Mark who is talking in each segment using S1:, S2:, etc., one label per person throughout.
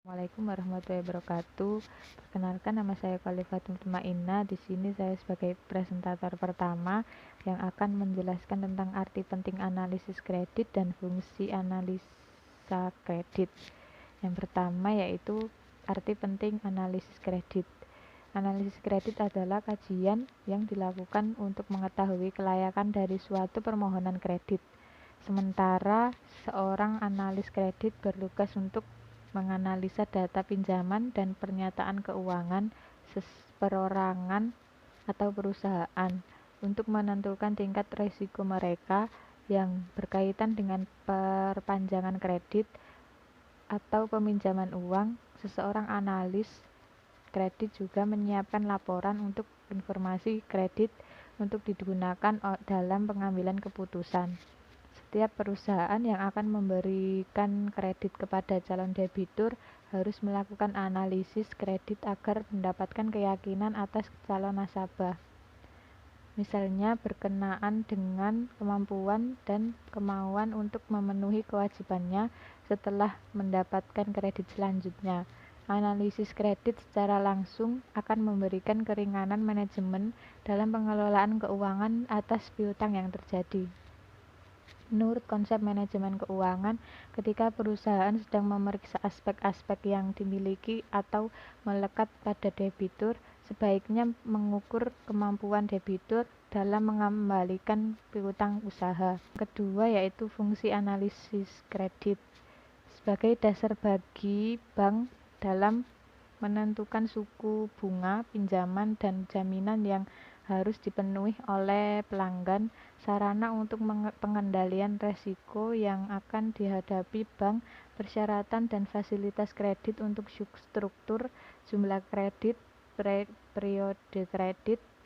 S1: Assalamualaikum warahmatullahi wabarakatuh. Perkenalkan, nama saya Khalifatul Mutmainnah. Di sini saya sebagai presentator pertama yang akan menjelaskan tentang arti penting analisis kredit dan fungsi analisa kredit. Yang pertama yaitu arti penting analisis kredit. Analisis kredit adalah kajian yang dilakukan untuk mengetahui kelayakan dari suatu permohonan kredit. Sementara seorang analis kredit bertugas untuk menganalisa data pinjaman dan pernyataan keuangan perorangan atau perusahaan untuk menentukan tingkat risiko mereka yang berkaitan dengan perpanjangan kredit atau peminjaman uang. Seseorang analis kredit juga menyiapkan laporan untuk informasi kredit untuk digunakan dalam pengambilan keputusan. Setiap perusahaan yang akan memberikan kredit kepada calon debitur harus melakukan analisis kredit agar mendapatkan keyakinan atas calon nasabah. Misalnya berkenaan dengan kemampuan dan kemauan untuk memenuhi kewajibannya setelah mendapatkan kredit selanjutnya. Analisis kredit secara langsung akan memberikan keringanan manajemen dalam pengelolaan keuangan atas piutang yang terjadi. Menurut konsep manajemen keuangan, ketika perusahaan sedang memeriksa aspek-aspek yang dimiliki atau melekat pada debitur, sebaiknya mengukur kemampuan debitur dalam mengembalikan piutang usaha. Kedua yaitu fungsi analisis kredit sebagai dasar bagi bank dalam menentukan suku bunga pinjaman dan jaminan yang harus dipenuhi oleh pelanggan. Sarana untuk pengendalian risiko yang akan dihadapi bank, persyaratan dan fasilitas kredit untuk struktur, jumlah kredit, periode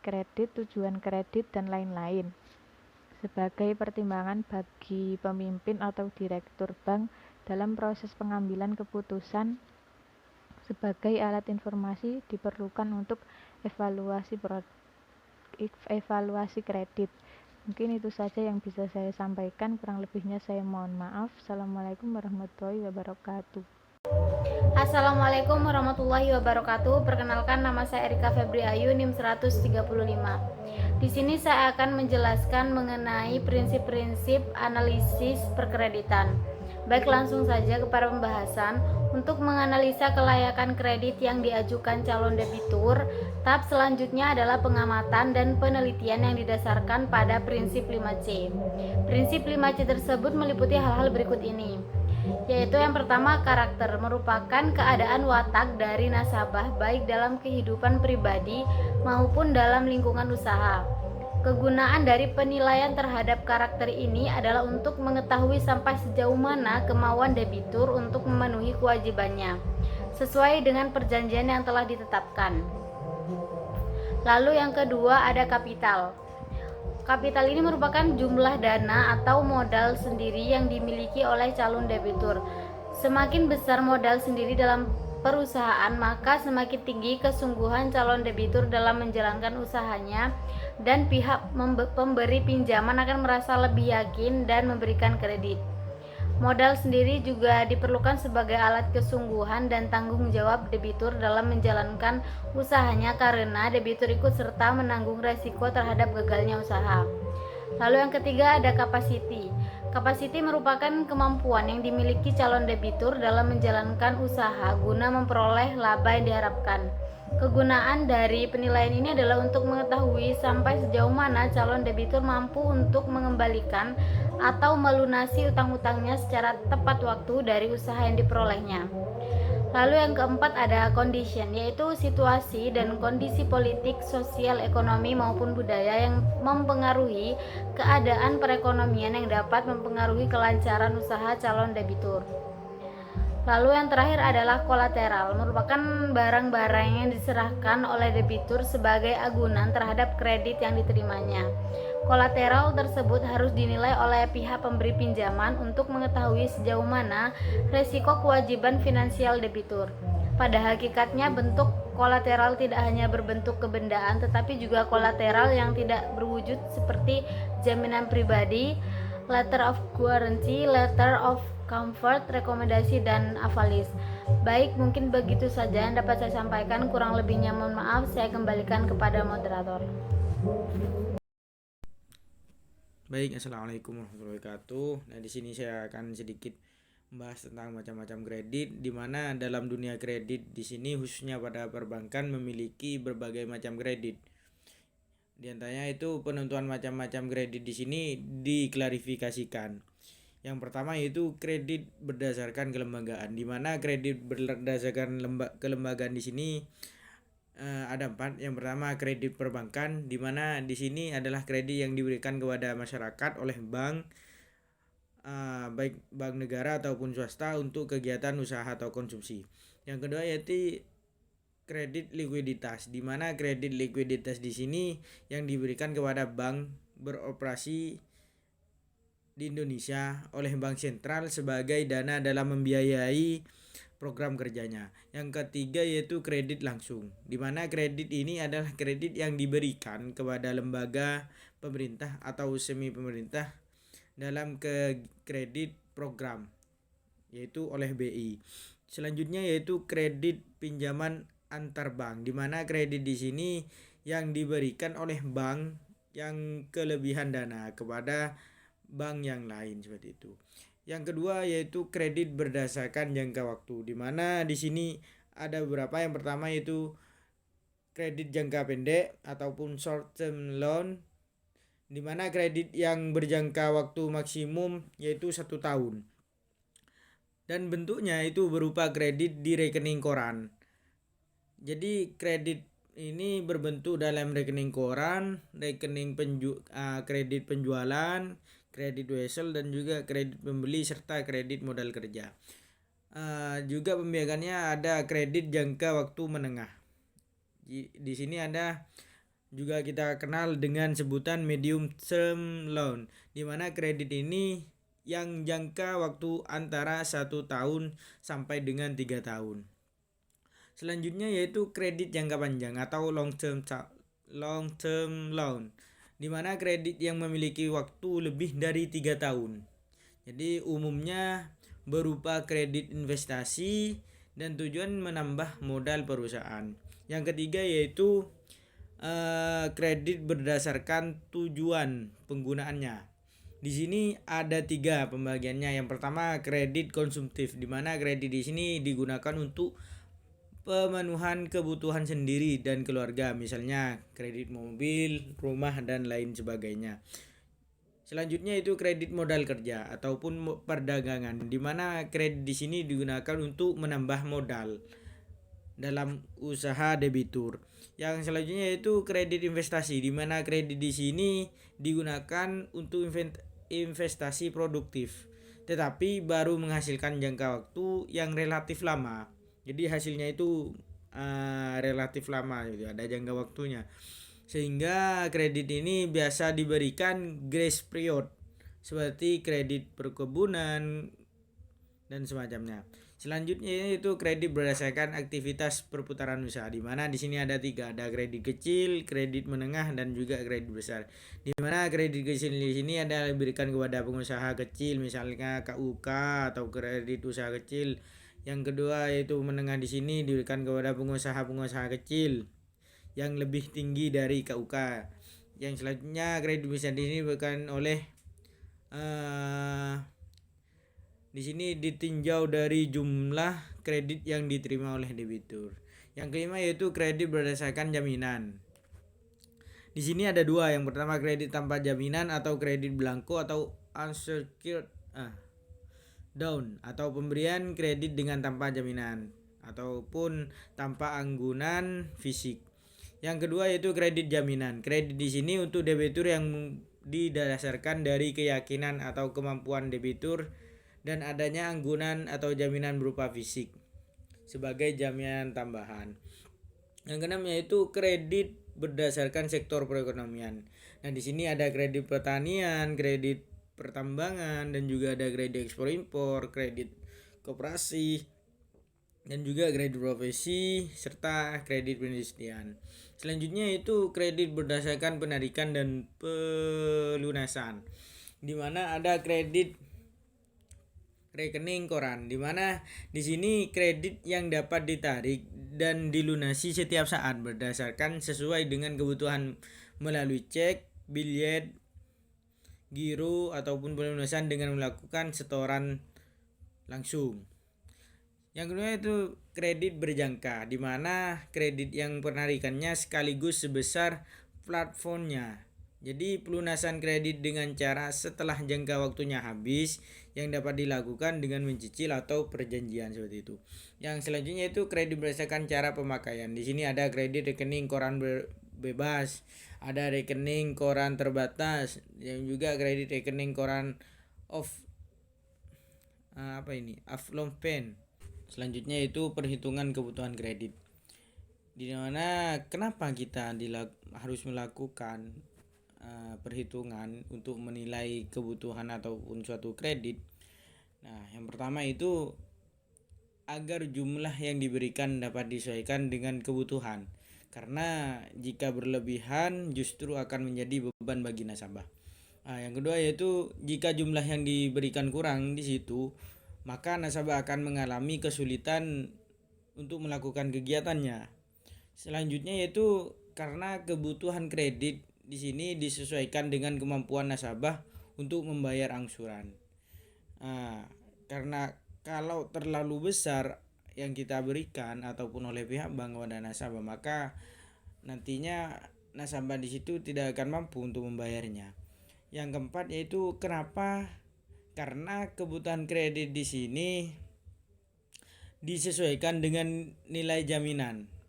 S1: kredit, tujuan kredit, dan lain-lain. Sebagai pertimbangan bagi pemimpin atau direktur bank dalam proses pengambilan keputusan. Sebagai alat informasi diperlukan untuk evaluasi kredit. Mungkin itu saja yang bisa saya sampaikan, kurang lebihnya saya mohon maaf. Assalamualaikum warahmatullahi wabarakatuh.
S2: Assalamualaikum warahmatullahi wabarakatuh. Perkenalkan, nama saya Erika Febri Ayu, NIM 135. Di sini saya akan menjelaskan mengenai prinsip-prinsip analisis perkreditan. Baik, langsung saja kepada pembahasan. Untuk menganalisa kelayakan kredit yang diajukan calon debitur, tahap selanjutnya adalah pengamatan dan penelitian yang didasarkan pada prinsip 5C. Prinsip 5C tersebut meliputi hal-hal berikut ini, yaitu yang pertama, karakter merupakan keadaan watak dari nasabah baik dalam kehidupan pribadi maupun dalam lingkungan usaha. Kegunaan dari penilaian terhadap karakter ini adalah untuk mengetahui sampai sejauh mana kemauan debitur untuk memenuhi kewajibannya sesuai dengan perjanjian yang telah ditetapkan. Lalu yang kedua ada kapital. Kapital ini merupakan jumlah dana atau modal sendiri yang dimiliki oleh calon debitur. Semakin besar modal sendiri dalam perusahaan, maka semakin tinggi kesungguhan calon debitur dalam menjalankan usahanya, dan pihak pemberi pinjaman akan merasa lebih yakin dan memberikan kredit. Modal sendiri juga diperlukan sebagai alat kesungguhan dan tanggung jawab debitur dalam menjalankan usahanya, karena debitur ikut serta menanggung resiko terhadap gagalnya usaha. Lalu yang ketiga ada capacity. Capacity merupakan kemampuan yang dimiliki calon debitur dalam menjalankan usaha guna memperoleh laba yang diharapkan. Kegunaan dari penilaian ini adalah untuk mengetahui sampai sejauh mana calon debitur mampu untuk mengembalikan atau melunasi utang-utangnya secara tepat waktu dari usaha yang diperolehnya. Lalu yang keempat ada condition, yaitu situasi dan kondisi politik, sosial, ekonomi maupun budaya yang mempengaruhi keadaan perekonomian yang dapat mempengaruhi kelancaran usaha calon debitur. Lalu yang terakhir adalah kolateral, merupakan barang-barang yang diserahkan oleh debitur sebagai agunan terhadap kredit yang diterimanya. Kolateral tersebut harus dinilai oleh pihak pemberi pinjaman untuk mengetahui sejauh mana resiko kewajiban finansial debitur. Pada hakikatnya, bentuk kolateral tidak hanya berbentuk kebendaan, tetapi juga kolateral yang tidak berwujud seperti jaminan pribadi, letter of guarantee, letter of Comfort, rekomendasi, dan Avalis. Baik, mungkin begitu saja yang dapat saya sampaikan. Kurang lebihnya mohon maaf, saya kembalikan kepada moderator.
S3: Baik, assalamualaikum warahmatullahi wabarakatuh. Nah, di sini saya akan sedikit membahas tentang macam-macam kredit, di mana dalam dunia kredit di sini khususnya pada perbankan memiliki berbagai macam kredit. Di antaranya itu penentuan macam-macam kredit di sini diklarifikasikan. Yang pertama yaitu kredit berdasarkan kelembagaan, di mana kredit berdasarkan kelembagaan di sini ada 4. Yang pertama kredit perbankan, di mana di sini adalah kredit yang diberikan kepada masyarakat oleh bank, baik bank negara ataupun swasta untuk kegiatan usaha atau konsumsi. Yang kedua yaitu kredit likuiditas, di mana kredit likuiditas di sini yang diberikan kepada bank beroperasi di Indonesia oleh Bank Sentral sebagai dana dalam membiayai program kerjanya. Yang ketiga yaitu kredit langsung, di mana kredit ini adalah kredit yang diberikan kepada lembaga pemerintah atau semi pemerintah dalam kredit program, yaitu oleh BI. Selanjutnya yaitu kredit pinjaman antar bank, di mana kredit di sini yang diberikan oleh bank yang kelebihan dana kepada bank yang lain, seperti itu. Yang kedua yaitu kredit berdasarkan jangka waktu, di mana di sini ada beberapa. Yang pertama yaitu kredit jangka pendek ataupun short term loan, di mana kredit yang berjangka waktu maksimum yaitu 1 tahun. Dan bentuknya itu berupa kredit di rekening koran. Jadi kredit ini berbentuk dalam rekening koran, rekening kredit penjualan, kredit wesel, dan juga kredit pembeli serta kredit modal kerja. Juga pembiayaannya ada kredit jangka waktu menengah. Di sini ada juga kita kenal dengan sebutan medium term loan, di mana kredit ini yang jangka waktu antara 1 tahun sampai dengan 3 tahun. Selanjutnya yaitu kredit jangka panjang atau long term loan, di mana kredit yang memiliki waktu lebih dari 3 tahun. Jadi umumnya berupa kredit investasi dan tujuan menambah modal perusahaan. Yang ketiga yaitu kredit berdasarkan tujuan penggunaannya. Di sini ada 3 pembagiannya. Yang pertama kredit konsumtif, di mana kredit di sini digunakan untuk pemenuhan kebutuhan sendiri dan keluarga, misalnya kredit mobil, rumah, dan lain sebagainya. Selanjutnya itu kredit modal kerja ataupun perdagangan, di mana kredit di sini digunakan untuk menambah modal dalam usaha debitur. Yang selanjutnya itu kredit investasi, di mana kredit di sini digunakan untuk investasi produktif, tetapi baru menghasilkan jangka waktu yang relatif lama. Jadi hasilnya itu relatif lama, gitu, ada jangka waktunya. Sehingga kredit ini biasa diberikan grace period seperti kredit perkebunan dan semacamnya. Selanjutnya itu kredit berdasarkan aktivitas perputaran usaha, di mana di sini ada 3, ada kredit kecil, kredit menengah, dan juga kredit besar. Di mana kredit kecil di sini adalah diberikan kepada pengusaha kecil, misalnya KUK atau kredit usaha kecil. Yang kedua yaitu menengah, di sini diberikan kepada pengusaha kecil yang lebih tinggi dari KUK. Yang selanjutnya kredit besar di sini diberikan oleh di sini ditinjau dari jumlah kredit yang diterima oleh debitur. Yang kelima yaitu kredit berdasarkan jaminan. Di sini ada 2. Yang pertama kredit tanpa jaminan atau kredit blanko atau unsecured down, atau pemberian kredit dengan tanpa jaminan ataupun tanpa anggunan fisik. Yang kedua yaitu kredit jaminan. Kredit di sini untuk debitur yang didasarkan dari keyakinan atau kemampuan debitur dan adanya anggunan atau jaminan berupa fisik sebagai jaminan tambahan. Yang keenam yaitu kredit berdasarkan sektor perekonomian. Nah, di sini ada kredit pertanian, kredit pertambangan, dan juga ada kredit ekspor impor, kredit koperasi, dan juga kredit profesi serta kredit perindustrian. Selanjutnya itu kredit berdasarkan penarikan dan pelunasan, di mana ada kredit rekening koran, di mana di sini kredit yang dapat ditarik dan dilunasi setiap saat berdasarkan sesuai dengan kebutuhan melalui cek, biljet, giro ataupun pelunasan dengan melakukan setoran langsung. Yang kedua itu kredit berjangka, di mana kredit yang penarikannya sekaligus sebesar platformnya. Jadi pelunasan kredit dengan cara setelah jangka waktunya habis yang dapat dilakukan dengan mencicil atau perjanjian seperti itu. Yang selanjutnya itu kredit berdasarkan cara pemakaian. Di sini ada kredit rekening koran bebas, ada rekening koran terbatas, yang juga kredit rekening koran off pen. Selanjutnya itu perhitungan kebutuhan kredit. Di mana kenapa kita harus melakukan perhitungan untuk menilai kebutuhan ataupun suatu kredit. Nah, yang pertama itu agar jumlah yang diberikan dapat disesuaikan dengan kebutuhan. Karena jika berlebihan justru akan menjadi beban bagi nasabah. Nah, yang kedua yaitu jika jumlah yang diberikan kurang di situ, maka nasabah akan mengalami kesulitan untuk melakukan kegiatannya. Selanjutnya yaitu karena kebutuhan kredit di sini disesuaikan dengan kemampuan nasabah untuk membayar angsuran. Nah, karena kalau terlalu besar yang kita berikan ataupun oleh pihak bank kepada nasabah, maka nantinya nasabah di situ tidak akan mampu untuk membayarnya. Yang keempat yaitu kenapa? Karena kebutuhan kredit di sini disesuaikan dengan nilai jaminan.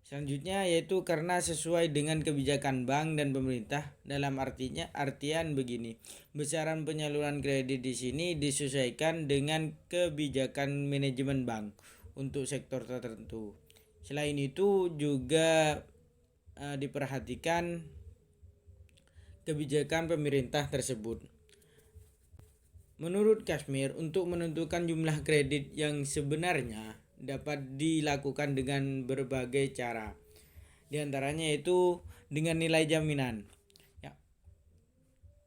S3: Selanjutnya yaitu karena sesuai dengan kebijakan bank dan pemerintah, dalam artian begini. Besaran penyaluran kredit di sini disesuaikan dengan kebijakan manajemen bank untuk sektor tertentu. Selain itu juga diperhatikan kebijakan pemerintah tersebut. Menurut Kashmir, untuk menentukan jumlah kredit yang sebenarnya dapat dilakukan dengan berbagai cara. Di antaranya itu dengan nilai jaminan. Ya.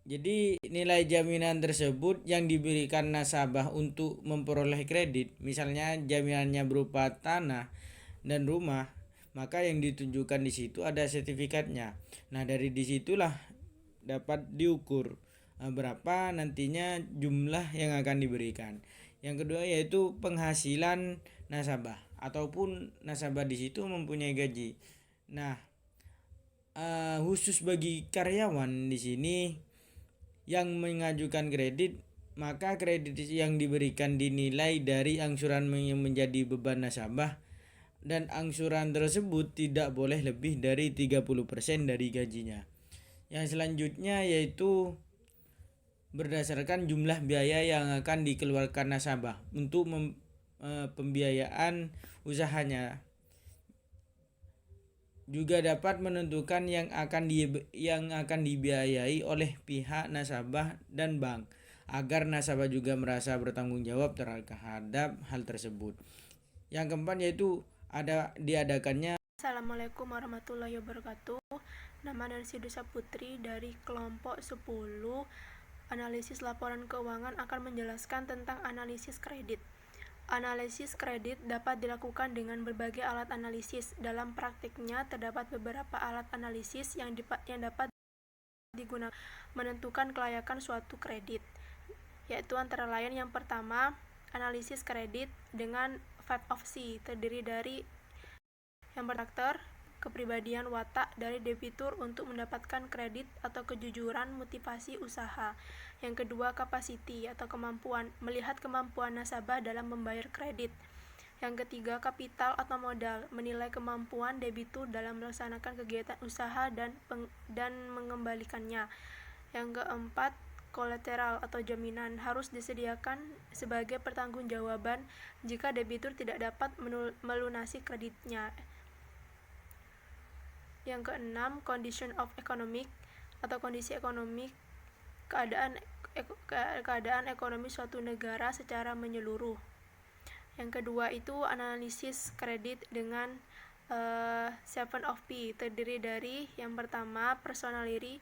S3: Jadi nilai jaminan tersebut yang diberikan nasabah untuk memperoleh kredit, misalnya jaminannya berupa tanah dan rumah, maka yang ditunjukkan di situ ada sertifikatnya. Nah, dari disitulah dapat diukur berapa nantinya jumlah yang akan diberikan. Yang kedua yaitu penghasilan nasabah ataupun nasabah di situ mempunyai gaji. Nah, khusus bagi karyawan di sini yang mengajukan kredit, maka kredit yang diberikan dinilai dari angsuran yang menjadi beban nasabah, dan angsuran tersebut tidak boleh lebih dari 30% dari gajinya. Yang selanjutnya yaitu berdasarkan jumlah biaya yang akan dikeluarkan nasabah untuk pembiayaan usahanya. Juga dapat menentukan yang akan dibiayai oleh pihak nasabah dan bank, agar nasabah juga merasa bertanggung jawab terhadap hal tersebut. Yang keempat yaitu diadakannya.
S4: Assalamualaikum warahmatullahi wabarakatuh. Nama Nancy Dusa Putri dari kelompok 10 analisis laporan keuangan akan menjelaskan tentang analisis kredit. Analisis kredit dapat dilakukan dengan berbagai alat analisis. Dalam praktiknya terdapat beberapa alat analisis yang dapat digunakan menentukan kelayakan suatu kredit, yaitu antara lain yang pertama, analisis kredit dengan 5 terdiri dari yang berkarakter kepribadian watak dari debitur untuk mendapatkan kredit atau kejujuran motivasi usaha. Yang kedua, capacity atau kemampuan, melihat kemampuan nasabah dalam membayar kredit. Yang ketiga, kapital atau modal, menilai kemampuan debitur dalam melaksanakan kegiatan usaha dan mengembalikannya. Yang keempat, kolateral atau jaminan, harus disediakan sebagai pertanggungjawaban jika debitur tidak dapat melunasi kreditnya. Yang keenam, condition of economic atau kondisi ekonomi, keadaan ekonomi suatu negara secara menyeluruh. Yang kedua itu analisis kredit dengan 7 P, terdiri dari yang pertama, personality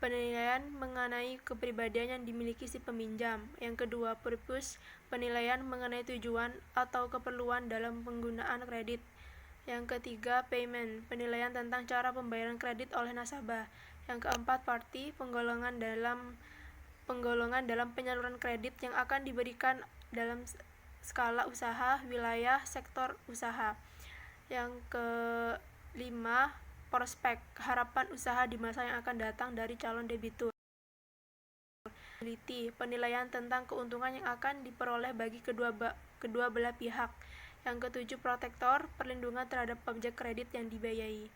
S4: penilaian mengenai kepribadian yang dimiliki si peminjam. Yang kedua, purpose, penilaian mengenai tujuan atau keperluan dalam penggunaan kredit. Yang ketiga, payment, penilaian tentang cara pembayaran kredit oleh nasabah. Yang keempat, party, penggolongan dalam penyaluran kredit yang akan diberikan dalam skala usaha, wilayah, sektor usaha. Yang kelima, prospek, harapan usaha di masa yang akan datang dari calon debitur. Penilaian tentang keuntungan yang akan diperoleh bagi kedua belah pihak. Yang ketujuh, protektor, perlindungan terhadap objek kredit yang dibiayai.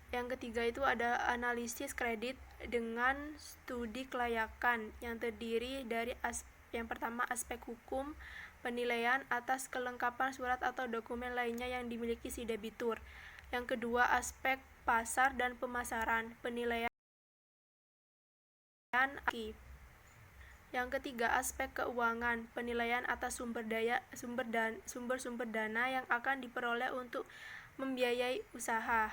S4: Yang ketiga itu ada analisis kredit dengan studi kelayakan yang terdiri dari yang pertama aspek hukum, penilaian atas kelengkapan surat atau dokumen lainnya yang dimiliki si debitur. Yang kedua, aspek pasar dan pemasaran, penilaian. Yang ketiga, aspek keuangan, penilaian atas sumber dana yang akan diperoleh untuk membiayai usaha.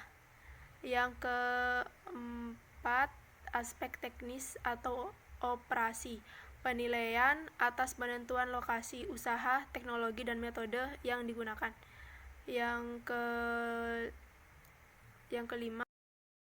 S4: Yang keempat, aspek teknis atau operasi, penilaian atas penentuan lokasi usaha, teknologi, dan metode yang digunakan. Yang kelima,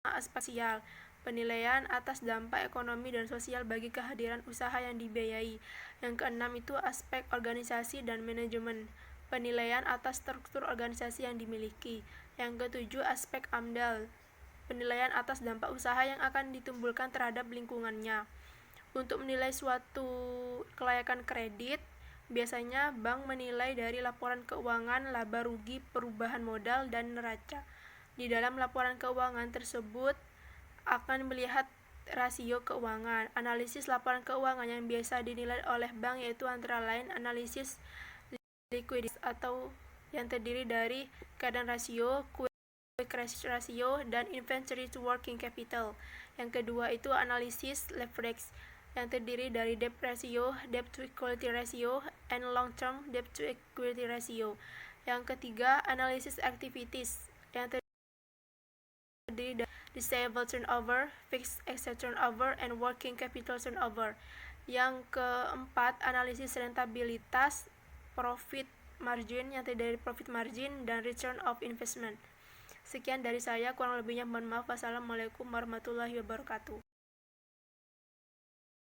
S4: aspek sosial, penilaian atas dampak ekonomi dan sosial bagi kehadiran usaha yang dibiayai. Yang keenam itu aspek organisasi dan manajemen, penilaian atas struktur organisasi yang dimiliki. Yang ketujuh, aspek AMDAL, penilaian atas dampak usaha yang akan ditimbulkan terhadap lingkungannya. Untuk menilai suatu kelayakan kredit, biasanya bank menilai dari laporan keuangan, laba rugi, perubahan modal, dan neraca. Di dalam laporan keuangan tersebut akan melihat rasio keuangan. Analisis laporan keuangan yang biasa dinilai oleh bank yaitu antara lain analisis likuiditas atau yang terdiri dari keadaan rasio, quick ratio, dan inventory to working capital. Yang kedua itu analisis leverage yang terdiri dari debt ratio, debt to equity ratio, and long term debt to equity ratio. Yang ketiga, analisis activities yang terdiri dari receivable turnover, fixed asset turnover, and working capital turnover. Yang keempat, analisis rentabilitas, profit margin yang terdiri dari profit margin dan return of investment. Sekian dari saya, kurang lebihnya mohon maaf. Wassalamualaikum warahmatullahi wabarakatuh.